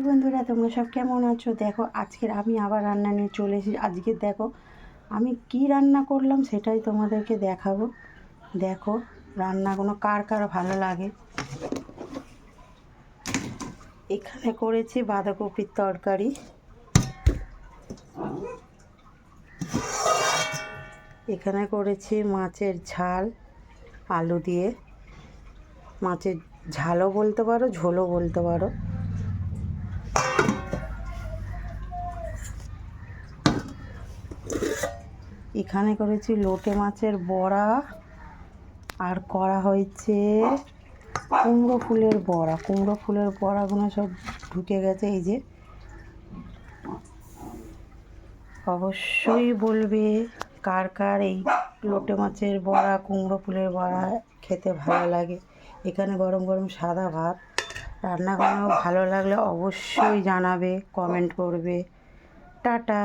বন্ধুরা, তোমরা সব কেমন আছো? দেখো আজকের আমি আবার রান্না নিয়ে চলে এসেছি। আজকে দেখো আমি কি রান্না করলাম সেটাই তোমাদেরকে দেখাবো। দেখো রান্নাগুলো কার কার ভালো লাগে। এখানে করেছি বাঁধাকপির তরকারি, এখানে করেছি মাছের ঝাল আলু দিয়ে, মাছের ঝালও বলতে পারো ঝোলও বলতে পারো। এখানে করেছি লোটে মাছের বড়া, আর করা হয়েছে কুমড়ো ফুলের বড়া। কুমড়ো ফুলের বড়াগুলো সব ঢুকে গেছে। এই যে অবশ্যই বলবে কার কার এই লোটে মাছের বড়া কুমড়ো ফুলের বড়া খেতে ভালো লাগে। এখানে গরম গরম সাদা ভাত। রান্না করানো ভালো লাগলে অবশ্যই জানাবে, কমেন্ট করবে। টাটা।